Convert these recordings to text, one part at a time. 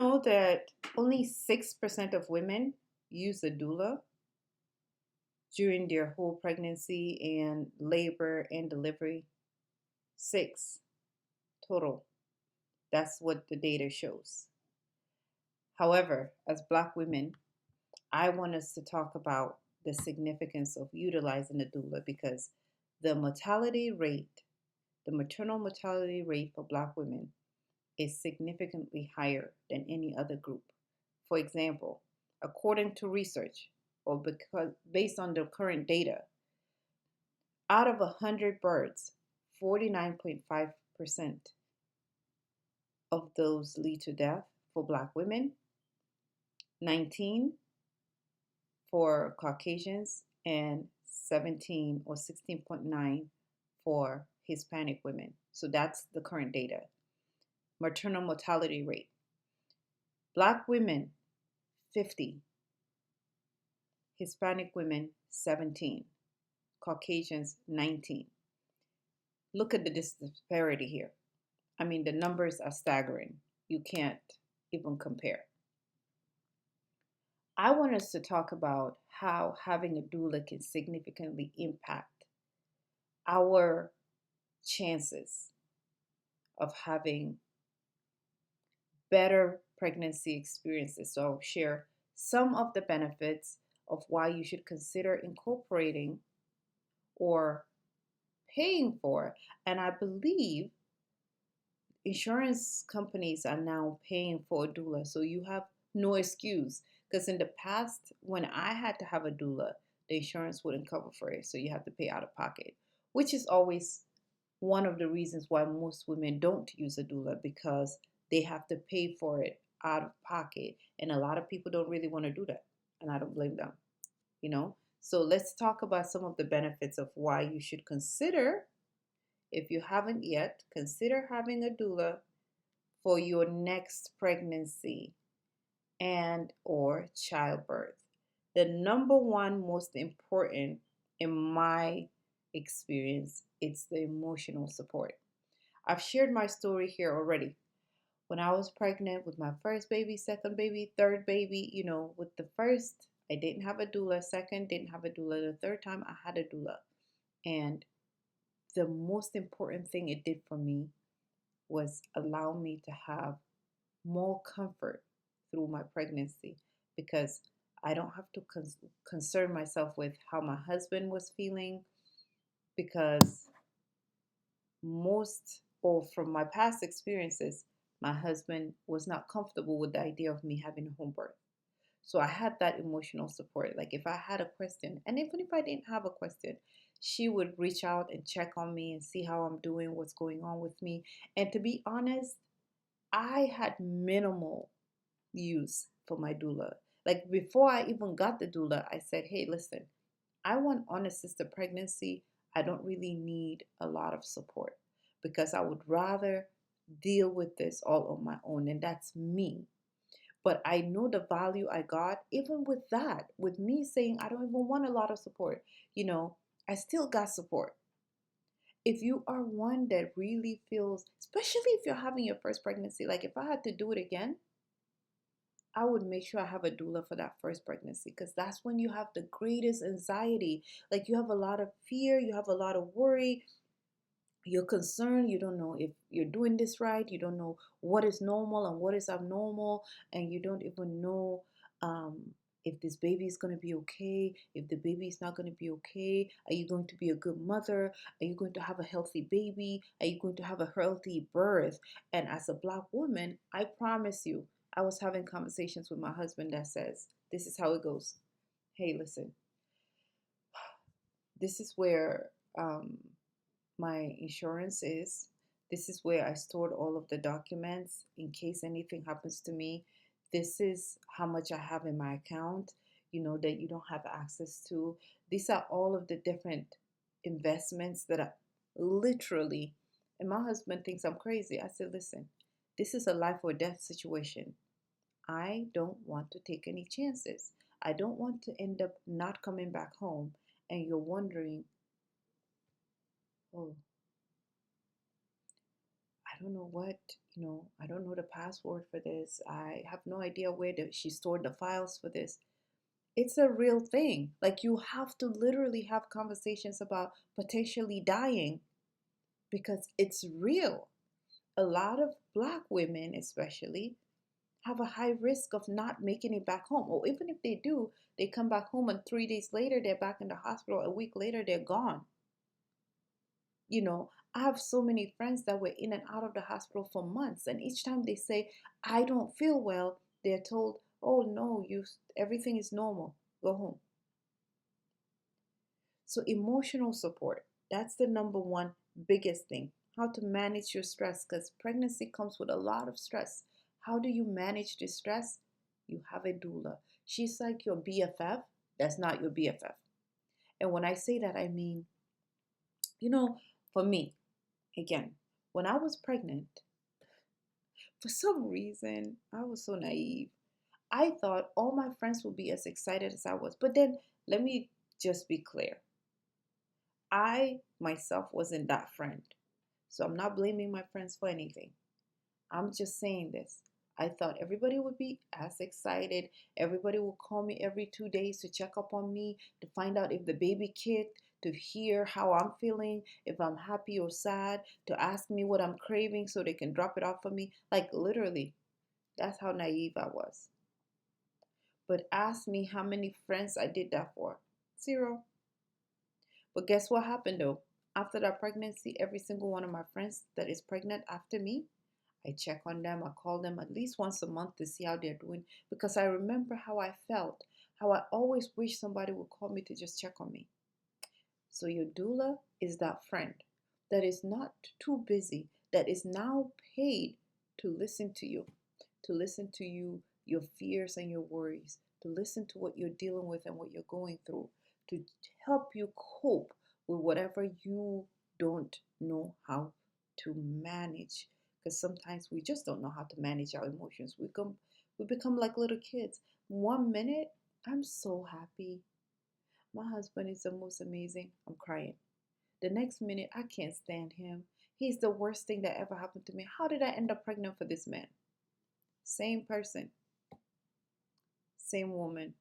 Know that only 6% of women use a doula during their whole pregnancy and labor and delivery. Six total. That's what the data shows. However, as Black women, I want us to talk about the significance of utilizing a doula because the mortality rate, the maternal mortality rate for Black women is significantly higher than any other group. For example, according to research, or because based on the current data, out of 100 births, 49.5% of those lead to death for Black women, 19 for Caucasians, and 17 or 16.9 for Hispanic women. So that's the current data. Maternal mortality rate. Black women, 50. Hispanic women, 17. Caucasians, 19. Look at the disparity here. I mean, the numbers are staggering. You can't even compare. I want us to talk about how having a doula can significantly impact our chances of having better pregnancy experiences. So I'll share some of the benefits of why you should consider incorporating or paying for. And I believe insurance companies are now paying for a doula. So you have no excuse. Because in the past, when I had to have a doula, the insurance wouldn't cover for it. So you have to pay out of pocket, which is always one of the reasons why most women don't use a doula because they have to pay for it out of pocket. And a lot of people don't really want to do that. And I don't blame them, you know? So let's talk about some of the benefits of why you should consider, if you haven't yet, consider having a doula for your next pregnancy and or childbirth. The number one most important in my experience, it's the emotional support. I've shared my story here already. When I was pregnant with my first baby, second baby, third baby, with the first, I didn't have a doula. Second, didn't have a doula. The third time, I had a doula. And the most important thing it did for me was allow me to have more comfort through my pregnancy because I don't have to concern myself with how my husband was feeling because most, or from my past experiences, my husband was not comfortable with the idea of me having a home birth. So I had that emotional support. Like if I had a question, and even if I didn't have a question, she would reach out and check on me and see how I'm doing, what's going on with me. And to be honest, I had minimal use for my doula. Like before I even got the doula, I said, hey, listen, I want unassisted pregnancy. I don't really need a lot of support because I would rather deal with this all on my own. And that's me. But I know the value I got even with that, with me saying I don't even want a lot of support. I still got support. If you are one that really feels, especially if you're having your first pregnancy, like if I had to do it again, I would make sure I have a doula for that first pregnancy because that's when you have the greatest anxiety. Like you have a lot of fear, you have a lot of worry, you're concerned, you don't know if you're doing this right, you don't know what is normal and what is abnormal, and you don't even know if this baby is going to be okay, if the baby is not going to be okay. Are you going to be a good mother? Are you going to have a healthy baby? Are you going to have a healthy birth? And as a Black woman, I promise you, I was having conversations with my husband that says, this is how it goes. Hey, listen, this is where my insurance is. This is where I stored all of the documents in case anything happens to me. This is how much I have in my account, that you don't have access to. These are all of the different investments that are literally, and my husband thinks I'm crazy. I said, listen, this is a life or death situation. I don't want to take any chances. I don't want to end up not coming back home and you're wondering, oh, I don't know what, I don't know the password for this. I have no idea where she stored the files for this. It's a real thing. Like you have to literally have conversations about potentially dying because it's real. A lot of Black women, especially, have a high risk of not making it back home. Or even if they do, they come back home and 3 days later, they're back in the hospital. A week later, they're gone. I have so many friends that were in and out of the hospital for months. And each time they say, I don't feel well, they're told, oh no, everything is normal. Go home. So emotional support, that's the number one biggest thing. How to manage your stress, because pregnancy comes with a lot of stress. How do you manage the stress? You have a doula. She's like your BFF. That's not your BFF. And when I say that, I mean, you know, for me, again, when I was pregnant, for some reason, I was so naive. I thought all my friends would be as excited as I was. But then let me just be clear. I myself wasn't that friend. So I'm not blaming my friends for anything. I'm just saying this. I thought everybody would be as excited. Everybody will call me every 2 days to check up on me, to find out if the baby kicked, to hear how I'm feeling, if I'm happy or sad, to ask me what I'm craving so they can drop it off for me. Like literally, that's how naive I was. But ask me how many friends I did that for. Zero. But guess what happened though? After that pregnancy, every single one of my friends that is pregnant after me, I check on them. I call them at least once a month to see how they're doing because I remember how I felt, how I always wish somebody would call me to just check on me. So your doula is that friend that is not too busy, that is now paid to listen to you, your fears and your worries, to listen to what you're dealing with and what you're going through, to help you cope with whatever you don't know how to manage. Because sometimes we just don't know how to manage our emotions. We become like little kids. 1 minute, I'm so happy. My husband is the most amazing. I'm crying. The next minute, I can't stand him. He's the worst thing that ever happened to me. How did I end up pregnant for this man? Same person, same woman.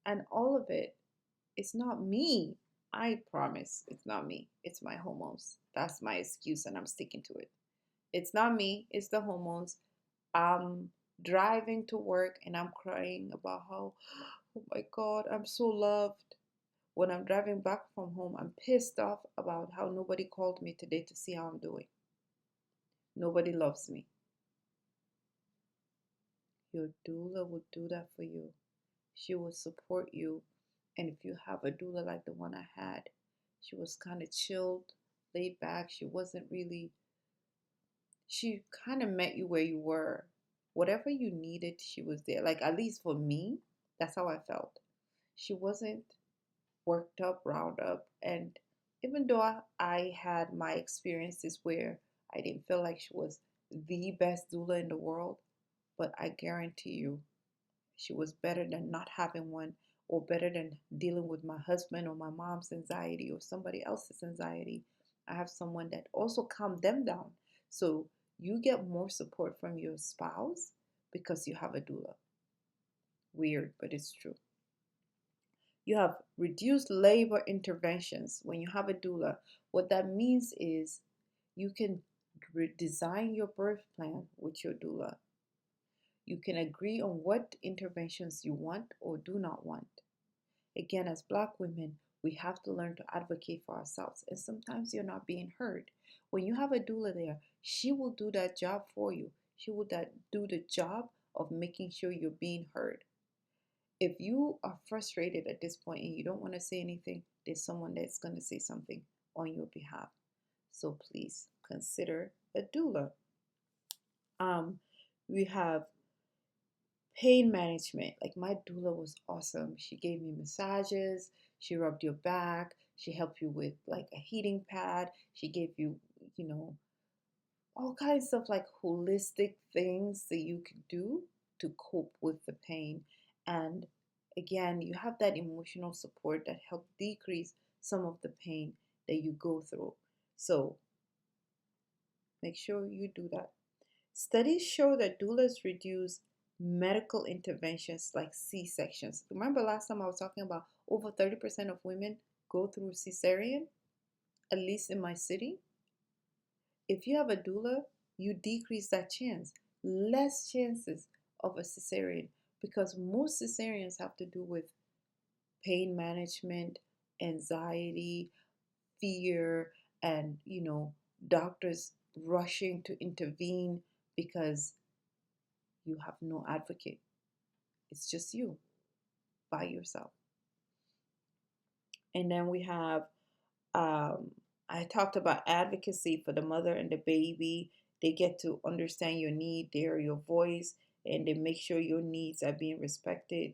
And all of it, it's not me. I promise it's not me. It's my hormones. That's my excuse, and I'm sticking to it. It's not me, it's the hormones. I'm driving to work and I'm crying about how, oh my God, I'm so loved. When I'm driving back from home, I'm pissed off about how nobody called me today to see how I'm doing. Nobody loves me. Your doula will do that for you. She will support you. And if you have a doula like the one I had, she was kind of chilled, laid back. She kind of met you where you were. Whatever you needed, she was there. Like, at least for me, that's how I felt. She wasn't worked up, round up. And even though I had my experiences where I didn't feel like she was the best doula in the world, but I guarantee you, she was better than not having one, or better than dealing with my husband or my mom's anxiety or somebody else's anxiety. I have someone that also calmed them down. So you get more support from your spouse because you have a doula. Weird, but it's true. You have reduced labor interventions when you have a doula. What that means is you can design your birth plan with your doula. You can agree on what interventions you want or do not want. Again, as Black women, we have to learn to advocate for ourselves. And sometimes you're not being heard. When you have a doula there, she will do that job for you. She will do the job of making sure you're being heard. If you are frustrated at this point and you don't want to say anything, there's someone that's going to say something on your behalf. So please consider a doula. We have pain management. Like, my doula was awesome. She gave me massages, she rubbed your back, she helped you with like a heating pad, she gave you, you know, all kinds of like holistic things that you could do to cope with the pain. And again, you have that emotional support that help decrease some of the pain that you go through. So Make sure you do that. Studies show that doulas reduce medical interventions like C-sections. Remember last time I was talking about over 30% of women go through cesarean, at least in my city? If you have a doula, you decrease that chance. Less chances of a cesarean because most cesareans have to do with pain management, anxiety, fear, and doctors rushing to intervene because you have no advocate. It's just you by yourself. And then we have, um, I talked about advocacy for the mother and the baby. They get to understand your need, they hear your voice, and they make sure your needs are being respected.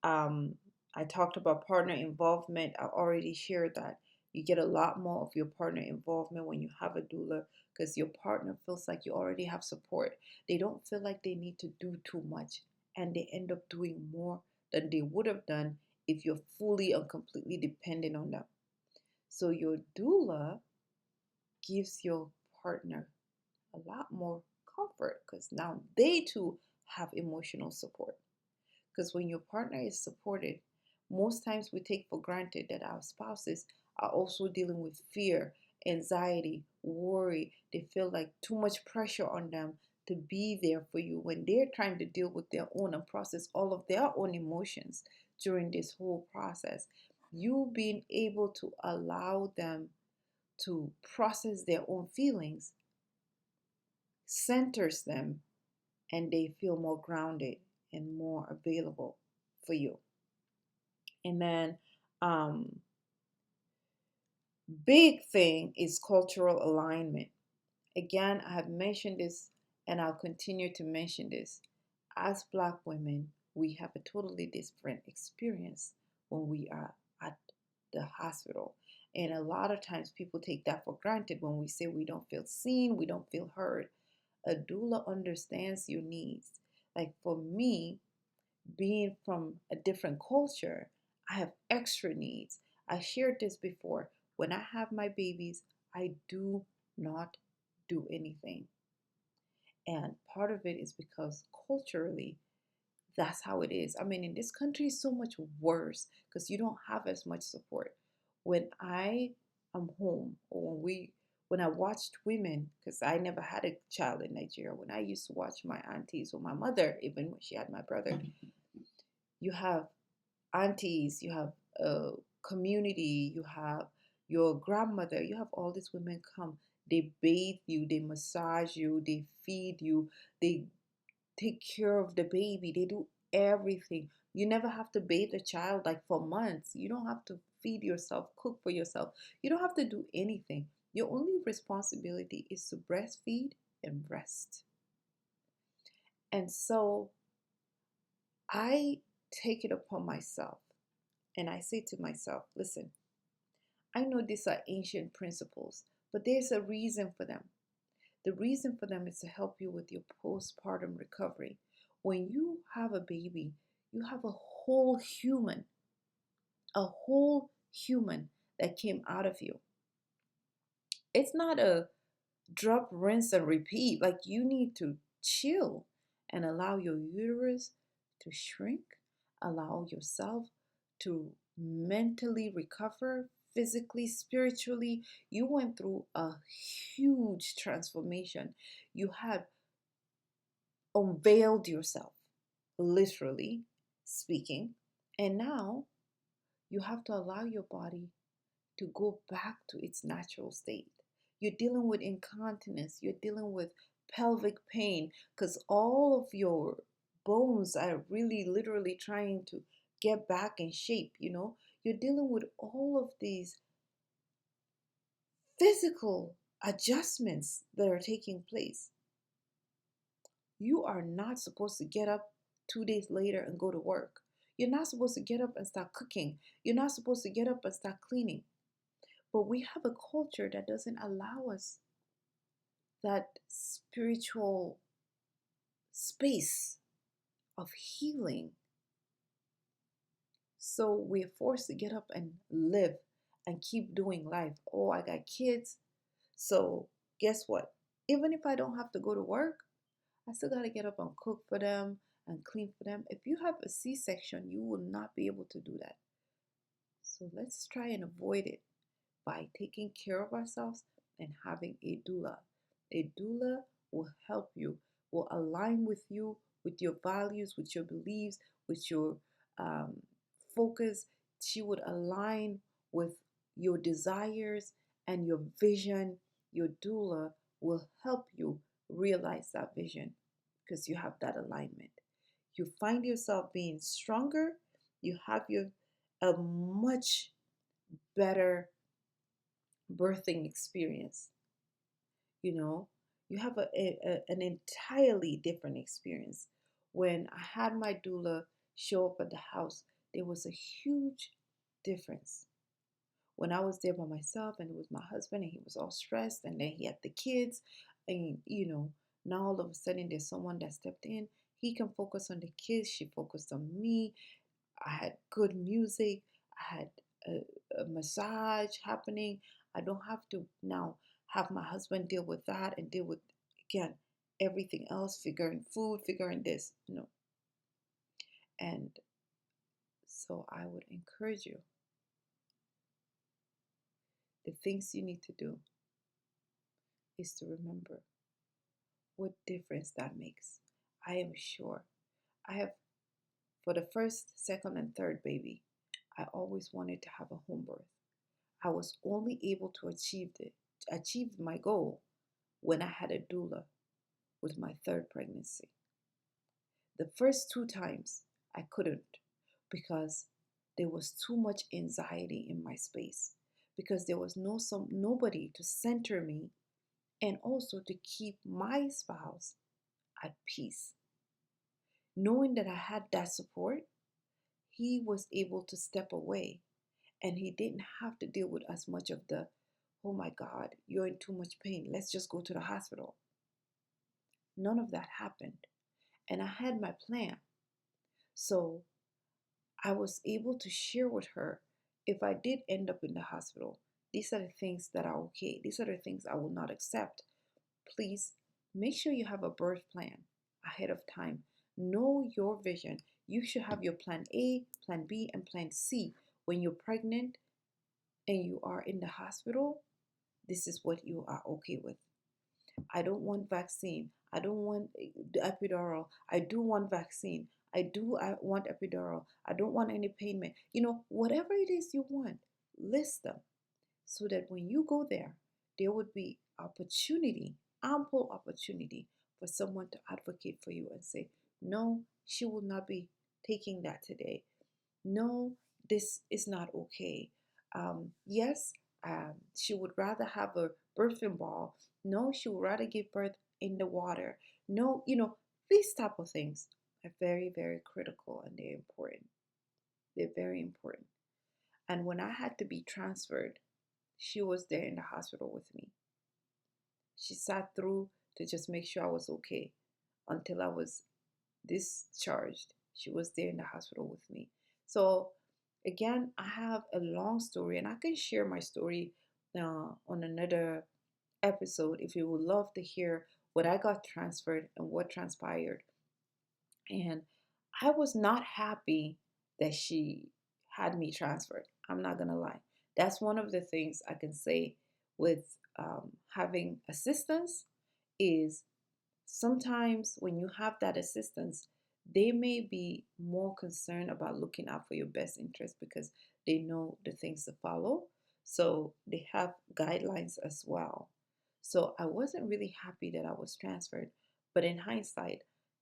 Um, I talked about partner involvement. I already shared that. You get a lot more of your partner involvement when you have a doula because your partner feels like you already have support. They don't feel like they need to do too much, and they end up doing more than they would have done if you're fully and completely dependent on them. So your doula gives your partner a lot more comfort because now they too have emotional support. Because when your partner is supported, most times we take for granted that our spouses are also dealing with fear, anxiety, worry. They feel like too much pressure on them to be there for you when they're trying to deal with their own and process all of their own emotions during this whole process. You being able to allow them to process their own feelings centers them and they feel more grounded and more available for you. And then, um, big thing is cultural alignment. Again, I have mentioned this and I'll continue to mention this. As Black women, we have a totally different experience when we are at the hospital. And a lot of times people take that for granted when we say we don't feel seen, we don't feel heard. A doula understands your needs. Like for me, being from a different culture, I have extra needs. I shared this before. When I have my babies, I do not do anything. And part of it is because culturally, that's how it is. I mean, in this country, it's so much worse because you don't have as much support. When I am home or when I watched women, because I never had a child in Nigeria, when I used to watch my aunties or my mother, even when she had my brother, you have aunties, you have a community, you have your grandmother, you have all these women come. They bathe you, they massage you, they feed you, they take care of the baby, they do everything. You never have to bathe a child like for months. You don't have to feed yourself, cook for yourself. You don't have to do anything. Your only responsibility is to breastfeed and rest. And so I take it upon myself and I say to myself, listen, I know these are ancient principles, but there's a reason for them. The reason for them is to help you with your postpartum recovery. When you have a baby, you have a whole human that came out of you. It's not a drop, rinse, and repeat. Like you need to chill and allow your uterus to shrink, allow yourself to mentally recover, physically, spiritually. You went through a huge transformation. You have unveiled yourself, literally speaking, and now you have to allow your body to go back to its natural state. You're dealing with incontinence, you're dealing with pelvic pain because all of your bones are really literally trying to get back in shape. You're dealing with all of these physical adjustments that are taking place. You are not supposed to get up 2 days later and go to work. You're not supposed to get up and start cooking. You're not supposed to get up and start cleaning. But we have a culture that doesn't allow us that spiritual space of healing. So we're forced to get up and live and keep doing life. Oh, I got kids. So guess what? Even if I don't have to go to work, I still got to get up and cook for them and clean for them. If you have a C-section, you will not be able to do that. So let's try and avoid it by taking care of ourselves and having a doula. A doula will help you, will align with you, with your values, with your beliefs, with your um, focus. She would align with your desires and your vision. Your doula will help you realize that vision because you have that alignment. You find yourself being stronger. You have a much better birthing experience. You know, you have an entirely different experience. When I had my doula show up at the house, there was a huge difference. When I was there by myself and it was my husband and he was all stressed and then he had the kids, and now all of a sudden there's someone that stepped in. He can focus on the kids, she focused on me. I had good music. I had a massage happening. I don't have to now have my husband deal with that and deal with, again, everything else, figuring food, figuring this. No. And so I would encourage you, the things you need to do is to remember what difference that makes. I am sure. I have, for the first, second, and third baby, I always wanted to have a home birth. I was only able to achieve my goal when I had a doula with my third pregnancy. The first two times I couldn't because there was too much anxiety in my space, because there was nobody to center me and also to keep my spouse at peace. Knowing that I had that support, he was able to step away and he didn't have to deal with as much of the, oh my God, you're in too much pain, let's just go to the hospital. None of that happened. And I had my plan. So I was able to share with her, if I did end up in the hospital, these are the things that are okay. These are the things I will not accept. Please make sure you have a birth plan ahead of time. Know your vision. You should have your plan A, plan B, and plan C. When you're pregnant and you are in the hospital, this is what you are okay with. I don't want vaccine. I don't want the epidural. I do want vaccine. I want epidural. I don't want any pain med. Whatever it is you want, list them so that when you go there would be opportunity, ample opportunity for someone to advocate for you and say, no, she will not be taking that today. No, this is not okay. Yes, she would rather have a birthing ball. No, she would rather give birth in the water. No, these type of things are very, very critical and they're important. They're very important. And when I had to be transferred, she was there in the hospital with me. She sat through to just make sure I was okay until I was discharged. She was there in the hospital with me. So again, I have a long story and I can share my story on another episode if you would love to hear what I got transferred and what transpired. And I was not happy that she had me transferred. I'm not going to lie. That's one of the things I can say with having assistance is sometimes when you have that assistance, they may be more concerned about looking out for your best interest because they know the things to follow. So they have guidelines as well. So I wasn't really happy that I was transferred. But in hindsight,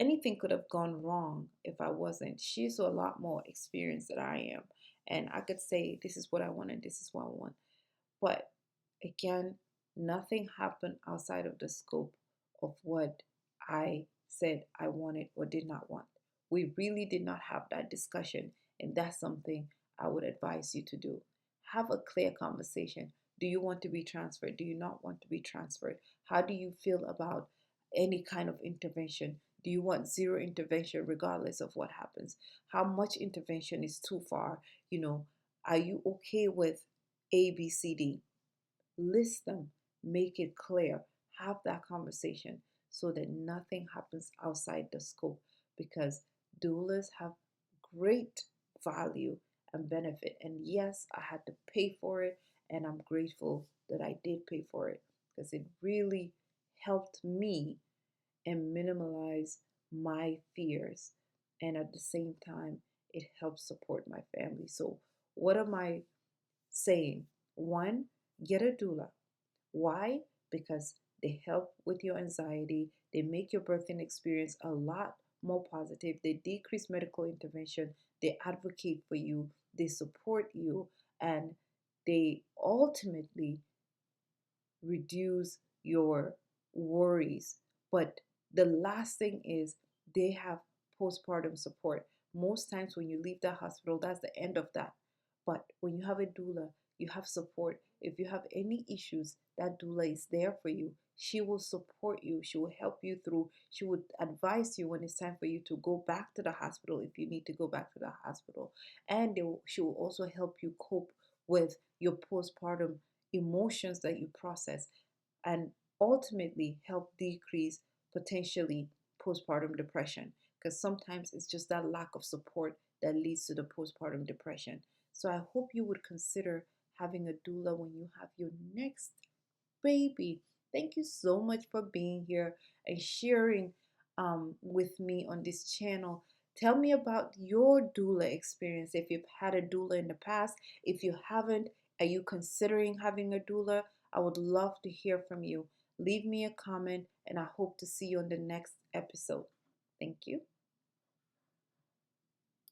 anything could have gone wrong if I wasn't. She's a lot more experienced than I am. And I could say, this is what I want and this is what I want. But again, nothing happened outside of the scope of what I said I wanted or did not want. We really did not have that discussion, and that's something I would advise you to do. Have a clear conversation. Do you want to be transferred? Do you not want to be transferred? How do you feel about any kind of intervention? Do you want zero intervention regardless of what happens? How much intervention is too far? Are you okay with A, B, C, D? List them, make it clear. have that conversation so that nothing happens outside the scope, because doulas have great value and benefit. And yes, I had to pay for it, and I'm grateful that I did pay for it because it really helped me and minimize my fears. And at the same time, it helps support my family. So, what am I saying? One, get a doula. Why? Because they help with your anxiety, they make your birthing experience a lot more positive, they decrease medical intervention, they advocate for you, they support you, and they ultimately reduce your worries. But the last thing is they have postpartum support. Most times when you leave the hospital, that's the end of that. But when you have a doula, you have support. If you have any issues, that doula is there for you. She will support you. She will help you through. She would advise you when it's time for you to go back to the hospital if you need to go back to the hospital. And she will also help you cope with your postpartum emotions that you process, and ultimately help decrease potentially postpartum depression, because sometimes it's just that lack of support that leads to the postpartum depression. So I hope you would consider having a doula when you have your next baby. Thank you so much for being here and sharing with me on this channel. Tell me about your doula experience. If you've had a doula in the past, if you haven't, are you considering having a doula? I would love to hear from you. Leave me a comment, and I hope to see you on the next episode. Thank you.